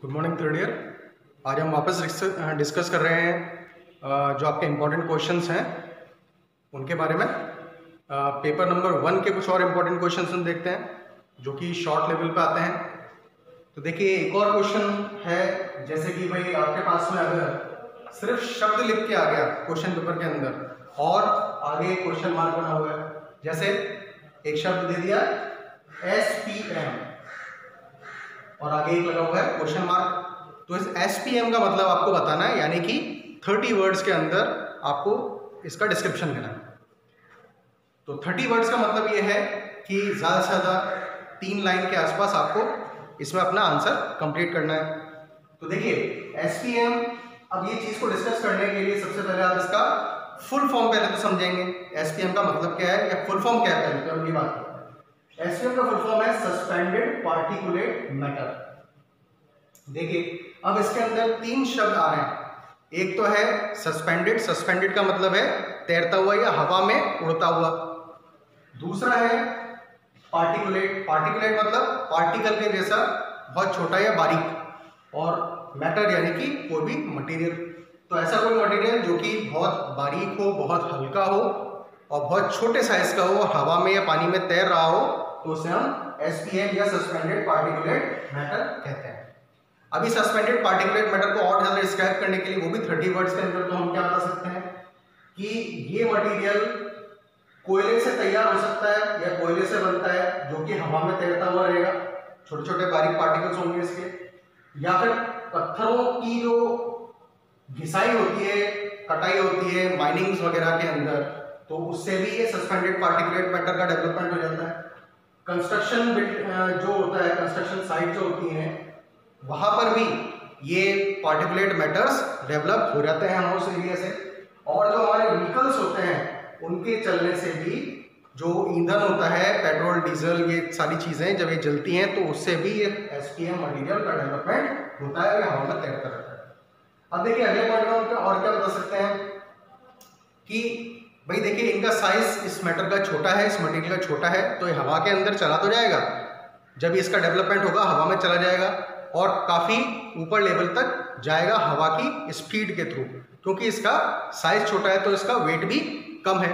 Good morning third year. आज हम वापस डिस्कस कर रहे हैं जो आपके इम्पोर्टेंट क्वेश्चंस हैं उनके बारे में। पेपर नंबर 1 के कुछ और इम्पोर्टेंट क्वेश्चंस हम देखते हैं जो कि शॉर्ट लेवल पे आते हैं। तो देखिए एक और क्वेश्चन है, जैसे कि भाई आपके पास में अगर सिर्फ शब्द लिख के आ गया क्वेश्चन पेपर के अंदर और आगे क्वेश्चन मार्क बना हुआ है, जैसे एक शब्द दे दिया SPM और आगे एक लगा हुआ है क्वेश्चन मार्क, तो इस SPM का मतलब आपको बताना है, यानी कि 30 वर्ड्स के अंदर आपको इसका डिस्क्रिप्शन देना है। तो 30 वर्ड्स का मतलब ये है कि ज़्यादा से ज़्यादा 3 लाइन के आसपास आपको इसमें अपना आंसर कंप्लीट करना है। तो देखिए SPM, अब ये चीज़ को डिस्कस करने के लिए सबसे पहले आप इसका फुल फॉर्म पहले तो समझेंगे। SPM का मतलब क्या है या फुल फॉर्म क्या है, पहले तो हम ये बात करते हैं। SPM का फुल फॉर्म है सस्पेंडेड पार्टिकुलेट मैटर। देखिए अब इसके अंदर 3 शब्द आ रहे हैं। एक तो है सस्पेंडेड, सस्पेंडेड का मतलब है तैरता हुआ या हवा में उड़ता हुआ। दूसरा है पार्टिकुलेट, पार्टिकुलेट मतलब पार्टिकल के जैसा बहुत छोटा या बारीक, और मैटर यानी कि कोई भी मटेरियल। तो ऐसा कोई मटेरियल जो कि बहुत बारीक हो, बहुत हल्का हो और बहुत छोटे साइज का हो, हवा में या पानी में तैर रहा हो, तो उसे हम SPM या सस्पेंडेड पार्टिकुलेट मैटर कहते हैं। अभी सस्पेंडेड पार्टिकुलेट मैटर को और ज़्यादा डिस्क्राइब करने के लिए, वो भी 30 वर्ड्स के अंदर, तो हम क्या बता सकते हैं कि ये मटेरियल कोयले से तैयार हो सकता है या कोयले से बनता है, जो कि हवा में तैरता हुआ रहेगा, छोटे छोटे बारीक पार्टिकल्स होंगे इसके, या फिर पत्थरों की जो घिसाई होती है, कटाई होती है माइनिंग्स वगैरह के अंदर, तो उससे भी ये सस्पेंडेड पार्टिकुलेट मैटर का डेवलपमेंट हो जाता है। कंस्ट्रक्शन जो होता है, कंस्ट्रक्शन साइट जो होती है, वहां पर भी ये पार्टिकुलेट मैटर्स डेवलप हो जाते हैं उस एरिया से। और जो हमारे व्हीकल्स होते हैं उनके चलने से भी जो ईंधन होता है, पेट्रोल डीजल, ये सारी चीजें जब ये जलती हैं तो उससे भी ये SPM मटेरियल का डेवलपमेंट होता है, हवा में तैरता रहता है। अब देखिए अगले पॉइंट में हम और क्या बता सकते हैं कि भाई देखिए इनका साइज इस मैटर का छोटा है, इस मटेरियल का छोटा है, तो ये हवा के अंदर चला तो जाएगा, जब इसका डेवलपमेंट होगा हवा में चला जाएगा और काफ़ी ऊपर लेवल तक जाएगा हवा की स्पीड के थ्रू, क्योंकि इसका साइज छोटा है तो इसका वेट भी कम है।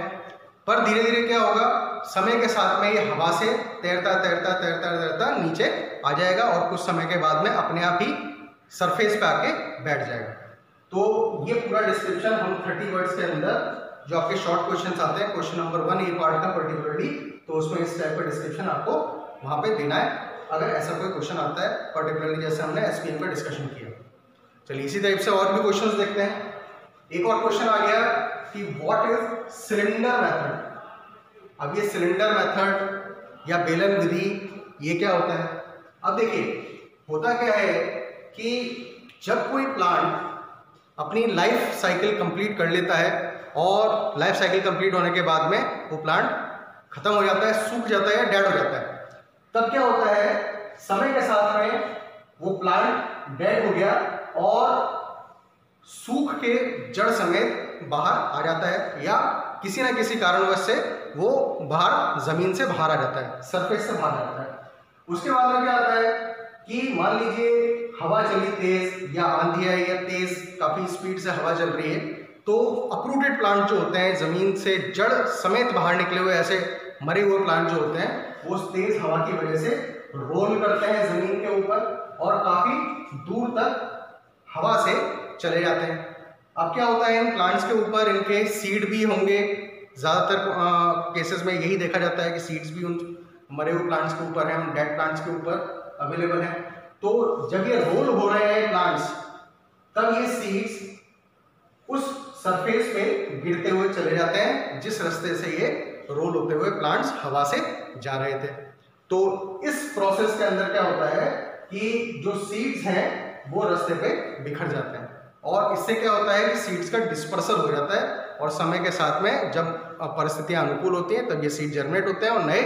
पर धीरे धीरे क्या होगा, समय के साथ में ये हवा से तैरता तैरता तैरता तैरता नीचे आ जाएगा और कुछ समय के बाद में अपने आप ही सरफेस पे आके बैठ जाएगा। तो ये पूरा डिस्क्रिप्शन हम 30 वर्ड्स के अंदर जो आपके शॉर्ट क्वेश्चन आते हैं, क्वेश्चन नंबर 1 ए पार्ट का पर्टिकुलरली, तो उसमें इस टाइप का डिस्क्रिप्शन आपको वहाँ पे देना है अगर ऐसा कोई क्वेश्चन आता है, पर्टिकुलरली जैसे हमने SPM का डिस्कशन किया। चलिए इसी टाइप से और भी क्वेश्चंस देखते हैं। एक और क्वेश्चन आ गया कि व्हाट इज सिलेंडर मेथड। अब ये सिलेंडर मेथड या बेलन विधि ये क्या होता है। अब देखिए होता क्या है कि जब कोई प्लांट अपनी लाइफ साइकिल कंप्लीट कर लेता है और लाइफ साइकिल कंप्लीट होने के बाद में वो प्लांट खत्म हो जाता है, सूख जाता है या डेड हो जाता है, तब क्या होता है, समय के साथ में वो प्लांट डेड हो गया और सूख के जड़ समेत बाहर आ जाता है, या किसी ना किसी कारणवश से वो बाहर जमीन से बाहर आ जाता है, सरफेस से बाहर आ जाता है। उसके बाद में क्या आता है कि मान लीजिए हवा चली तेज या आंधी आई या तेज काफी स्पीड से हवा चल रही है, तो अपरूटेड प्लांट जो होते हैं, जमीन से जड़ समेत बाहर निकले हुए ऐसे मरे हुए प्लांट जो होते हैं, वो तेज हवा की वजह से रोल करते हैं जमीन के ऊपर और काफी दूर तक हवा से चले जाते हैं। अब क्या होता है, इन प्लांट्स के ऊपर इनके सीड भी होंगे, ज्यादातर केसेस में यही देखा जाता है कि सीड्स भी उन मरे हुए प्लांट्स के ऊपर हैं, डेड प्लांट्स के ऊपर अवेलेबल हैं। तो जब ये रोल हो रहे हैं प्लांट्स, तब ये सीड्स उस सरफेस पे गिरते हुए चले जाते हैं जिस रास्ते से ये रोल होते हुए प्लांट्स हवा से जा रहे थे। तो इस प्रोसेस के अंदर क्या होता है कि जो सीड्स हैं वो रास्ते पे बिखर जाते हैं और इससे क्या होता है कि सीड्स का डिस्पर्सल हो जाता है और समय के साथ में जब परिस्थितियां अनुकूल होती हैं तब ये सीड जर्मिनेट होते हैं और नए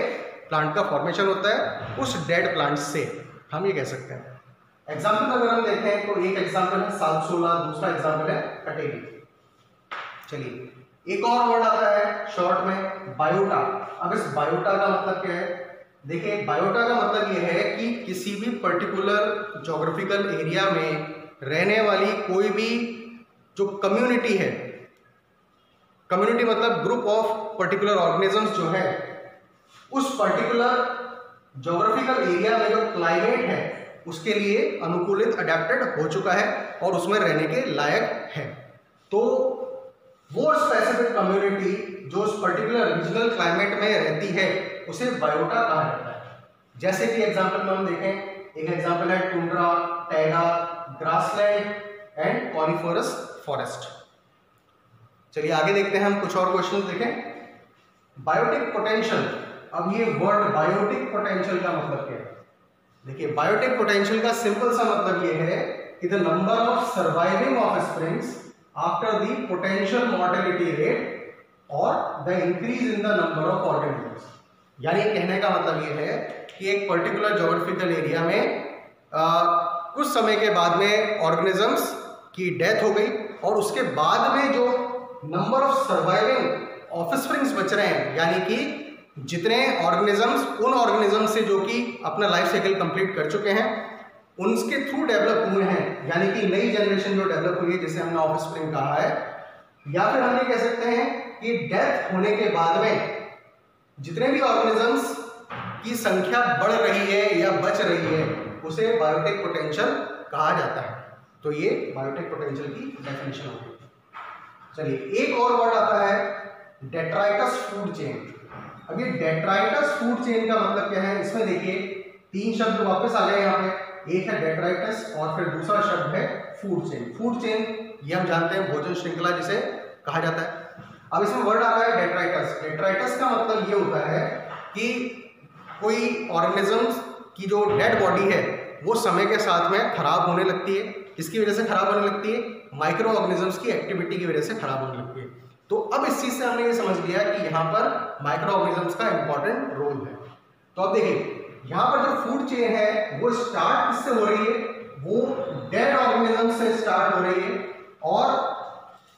प्लांट का फॉर्मेशन होता है उस डेड प्लांट से, हम ये कह सकते हैं। एग्जाम्पल अगर हम देखें तो एक एग्जाम्पल है सालसोला, दूसरा एग्जाम्पल है कटेली। चलिए एक और वर्ड आता है शॉर्ट में, बायोटा। अब इस बायोटा का मतलब क्या है देखिए बायोटा का मतलब ये है कि किसी भी पर्टिकुलर ज्योग्राफिकल एरिया में रहने वाली कोई भी जो कम्युनिटी है, कम्युनिटी मतलब ग्रुप ऑफ पर्टिकुलर ऑर्गेनिजम्स जो है, उस पर्टिकुलर ज्योग्राफिकल एरिया में जो क्लाइमेट है उसके लिए अनुकूलित अडेप्टेड हो चुका है और उसमें रहने के लायक है। तो वो स्पेसिफिक कम्युनिटी जो उस पर्टिकुलर रीजनल क्लाइमेट में रहती है उसे बायोटा कहा जाता है। जैसे कि एग्जांपल में हम देखें, एक एग्जांपल है tundra, taiga, grassland and coniferous forest. चलिए आगे देखते हैं, हम कुछ और क्वेश्चंस देखें। बायोटिक पोटेंशियल, अब ये वर्ड बायोटिक पोटेंशियल का मतलब क्या है? देखिए बायोटिक पोटेंशियल का सिंपल सा मतलब ये है कि the number of surviving offsprings after the potential mortality rate और the increase in the number of organisms. यानी कहने का मतलब ये है कि एक पर्टिकुलर ज्योग्राफिकल एरिया में कुछ समय के बाद में ऑर्गेनिजम्स की डेथ हो गई और उसके बाद में जो नंबर ऑफ सर्वाइविंग ऑफस्प्रिंग्स बच रहे हैं, यानी कि जितने ऑर्गेनिजम्स उन ऑर्गेनिज्म से जो कि अपना लाइफ साइकिल कंप्लीट कर चुके हैं उनके थ्रू डेवलप हुए हैं, यानी कि नई जनरेशन जो डेवलप हुई है जिसे हमने ऑफस्प्रिंग कहा है, या फिर हम ये कह सकते हैं कि डेथ होने के बाद में जितने भी ऑर्गेनिजम्स की संख्या बढ़ रही है या बच रही है उसे बायोटिक पोटेंशियल कहा जाता है। तो ये बायोटिक पोटेंशियल की डेफिनेशन होती है। चलिए एक और वर्ड आता है डेट्राइटस फूड चेन। अब ये डेट्राइटस फूड चेन का मतलब क्या है? इसमें देखिए तीन शब्द वापस आ गए यहाँ पे, एक है डेट्राइटस और फिर दूसरा शब्द है फूड चेन। फूड चेन ये हम जानते हैं भोजन श्रृंखला जिसे कहा जाता है। अब इसमें वर्ड आ रहा है डेट्राइटस। डेट्राइटस का मतलब ये होता है कि कोई ऑर्गेनिजम्स की जो डेड बॉडी है वो समय के साथ में खराब होने लगती है। किसकी वजह से खराब होने लगती है? माइक्रो ऑर्गेनिजम्स की एक्टिविटी की वजह से खराब होने लगती है। तो अब इस चीज से हमने ये समझ लिया कि यहाँ पर माइक्रो ऑर्गेनिजम्स का इंपॉर्टेंट रोल है। तो अब देखिए यहाँ पर जो फूड चेन है वो स्टार्ट किससे हो रही है? वो डेड ऑर्गेनिजम्स से स्टार्ट हो रही है और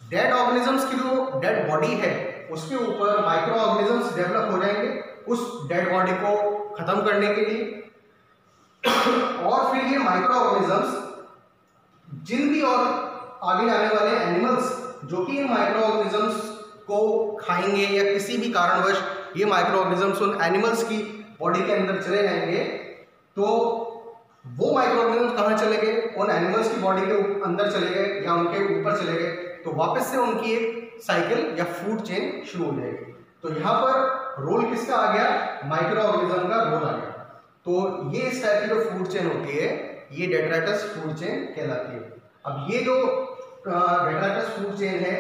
डेड ऑर्गेनिजम्स की जो डेड बॉडी है उसके ऊपर माइक्रो ऑर्गेनिजम्स डेवलप हो जाएंगे उस डेड बॉडी को खत्म करने के लिए। और फिर ये माइक्रो ऑर्गेनिजम्स जिन भी और आगे आने वाले एनिमल्स जो कि इन माइक्रो ऑर्गेनिजम्स को खाएंगे या किसी भी कारणवश ये माइक्रो ऑर्गेनिजम्स उन एनिमल्स की बॉडी के अंदर चले जाएंगे, तो वो माइक्रो ऑर्गेनिजम्स कहाँ चले गए? उन एनिमल्स की बॉडी के अंदर चले गए या उनके ऊपर चले गए, तो वापस से उनकी एक साइकिल या फूड चेन शुरू हो जाएगी। तो यहाँ पर रोल किसका आ गया? माइक्रो ऑर्गेनिज्म का रोल आ गया। तो ये इस टाइप की जो फूड चेन होती है ये डेट्राइटस फूड चेन कहलाती है। अब ये जो डेट्राइटस फूड चेन है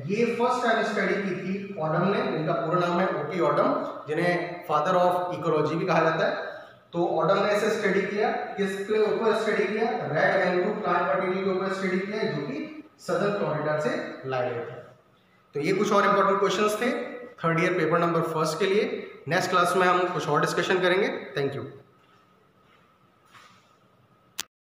ये फर्स्ट टाइम स्टडी की थी ऑडम ने, जिनका पूरा नाम है ओटी ऑडम, जिन्हें फादर ऑफ इकोलॉजी भी कहा जाता है। तो ऑडम ने इसे स्टडी किया, किसके ऊपर स्टडी किया? रेड मैंगो प्लांट वैरायटी के ऊपर स्टडी किया जो कि सदर्न फ्लोरिडा से लाए गए थे। तो ये कुछ और इंपॉर्टेंट क्वेश्चंस थे थर्ड ईयर पेपर नंबर 1 के लिए। नेक्स्ट क्लास में हम कुछ और डिस्कशन करेंगे। Thank you.